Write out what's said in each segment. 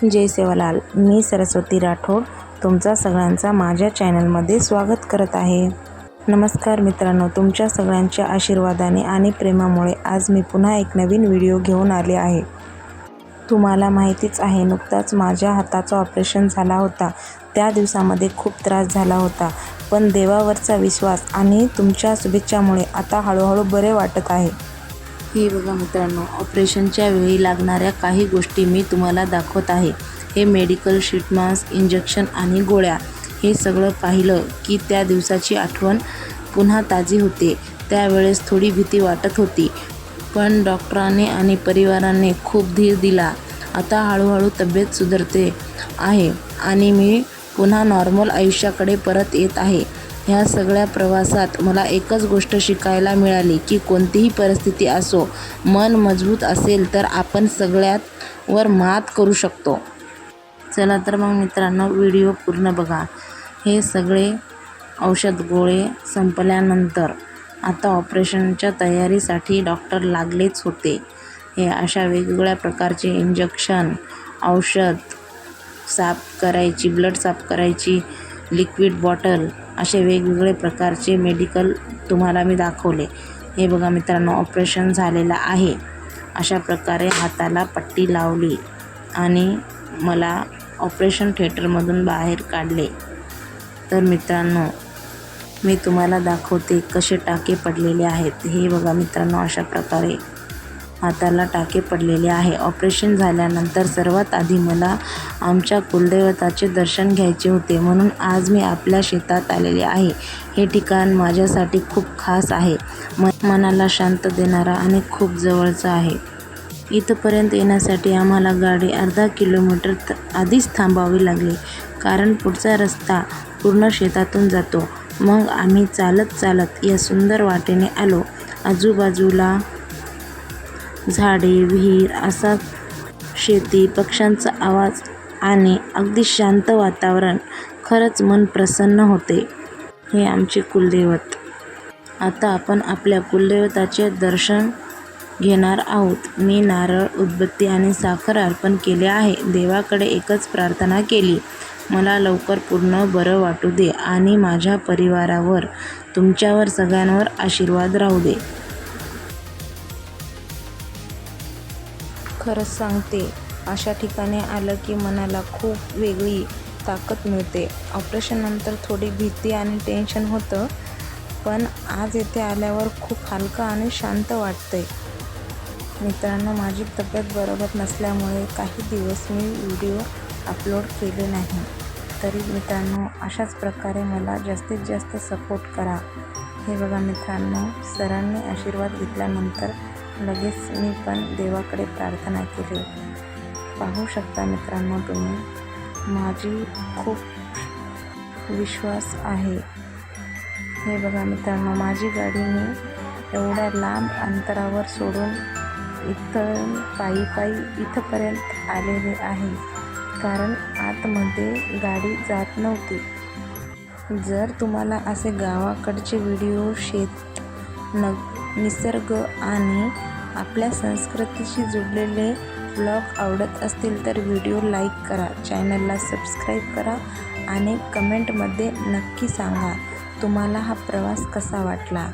जय सेवालाल. मी सरस्वती राठोड तुमचा सगळ्यांचा माझ्या चॅनलमध्ये स्वागत करत आहे. नमस्कार मित्रांनो, तुमच्या सगळ्यांच्या आशीर्वादाने आणि प्रेमामुळे आज मी पुन्हा एक नवीन व्हिडिओ घेऊन आले आहे. तुम्हाला माहितीच आहे, नुकताच माझ्या हाताचं ऑपरेशन झाला होता. त्या दिवसामध्ये खूप त्रास झाला होता, पण देवावरचा विश्वास आणि तुमच्या शुभेच्छामुळे आता हळूहळू बरे वाटत आहे. हे बघा मित्रांनो, ऑपरेशनच्या वेळी लागणाऱ्या काही गोष्टी मी तुम्हाला दाखवत आहे. हे मेडिकल शीट मास्क, इंजेक्शन आणि गोळ्या, हे सगळं पाहिलं की त्या दिवसाची आठवण पुन्हा ताजी होते. त्यावेळेस थोडी भीती वाटत होती, पण डॉक्टरांनी आणि परिवाराने खूप धीर दिला. आता हळूहळू तब्येत सुधारते आहे आणि मी पुन्हा नॉर्मल आयुष्याकडे परत येत आहे. ह्या सगळ्या प्रवासात मला एकच गोष्ट शिकायला मिळाली की कोणतीही परिस्थिती असो, मन मजबूत असेल तर आपण सगळ्यावर मात करू शकतो. चला तर मग मित्रांनो, व्हिडिओ पूर्ण बघा. हे सगळे औषध गोळे संपल्यानंतर आता ऑपरेशनच्या तयारीसाठी डॉक्टर लागलेच होते. हे अशा वेगवेगळ्या प्रकारचे इंजेक्शन, औषध साफ करायची, ब्लड साफ करायची लिक्विड बॉटल, असे वेगवेगळे प्रकारचे मेडिकल तुम्हाला मी दाखवले. हे बघा मित्रांनो, ऑपरेशन झालेलं आहे. अशा प्रकारे हाताला पट्टी लावली आणि मला ऑपरेशन थिएटरमधून बाहेर काढले. तर मित्रांनो, मी तुम्हाला दाखवते कसे टाके पडलेले आहेत. हे बघा मित्रांनो, अशा प्रकारे हाताला टाके पडलेले आहे. ऑपरेशन झाल्यानंतर सर्वात आधी मला आमच्या कुलदैवताचे दर्शन घ्यायचे होते, म्हणून आज मी आपल्या शेतात आलेले आहे. हे ठिकाण माझ्यासाठी खूप खास आहे, मनाला शांत देणारा आणि खूप जवळचं आहे. इथपर्यंत येण्यासाठी आम्हाला गाडी अर्धा किलोमीटर आधीच थांबावी लागली, कारण पुढचा रस्ता पूर्ण शेतातून जातो. मग आम्ही चालत चालत या सुंदर वाटेने आलो. आजूबाजूला झाडे, विहीर, असा शेती, पक्ष्यांचा आवाज आणि अगदी शांत वातावरण. खरंच मन प्रसन्न होते. हे आमचे कुलदैवत. आता आपण आपल्या कुलदैवताचे दर्शन घेणार आहोत. मी नारळ, उदबत्ती आणि साखर अर्पण केले आहे. देवाकडे एकच प्रार्थना केली, मला लवकर पूर्ण बरं वाटू दे आणि माझ्या परिवारावर, तुमच्यावर सगळ्यांवर आशीर्वाद राहू दे. खरंच सांगते, अशा ठिकाणी आलं की मनाला खूप वेगळी ताकद मिळते. ऑपरेशननंतर थोडी भीती आणि टेन्शन होतं, पण आज येथे आल्यावर खूप हलकं आणि शांत वाटतंय. मित्रांनो, माझी तब्येत बरोबर नसल्यामुळे काही दिवस मी व्हिडिओ अपलोड केले नाही. तरी मित्रांनो, अशाच प्रकारे मला जास्तीत जास्त सपोर्ट करा. हे बघा मित्रांनो, सरांनी आशीर्वाद घेतल्यानंतर लगेच मी पण देवाकडे प्रार्थना केली. पाहू शकता मित्रांनो तुम्ही, माझी खूप विश्वास आहे. हे बघा मित्रांनो, माझी गाडी मी एवढ्या लांब अंतरावर सोडून इथं पायी इथंपर्यंत आलेले आहे, कारण आतमध्ये गाडी जात नव्हती. जर तुम्हाला असे गावाकडचे व्हिडिओ, शेत, निसर्ग आणि आपल्या संस्कृतीशी जुडलेले ब्लॉग आवडत असतील तर व्हिडिओ लाईक करा, चॅनलला सबस्क्राईब करा आणि कमेंटमध्ये नक्की सांगा तुम्हाला हा प्रवास कसा वाटला.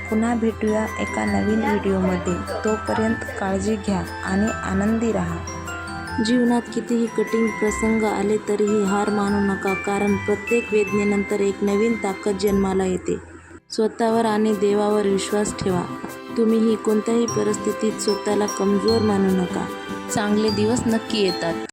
पुन्हा भेटूया एका नवीन व्हिडिओमध्ये. तोपर्यंत काळजी घ्या आणि आनंदी राहा. जीवनात कितीही कठीण प्रसंग आले तरीही हार मानू नका, कारण प्रत्येक वेदनेनंतर एक नवीन ताकद जन्माला येते. स्वतःवर आणि देवावर विश्वास ठेवा. तुम्हीही कोणत्याही परिस्थितीत स्वतःला कमजोर मानू नका. चांगले दिवस नक्की येतात.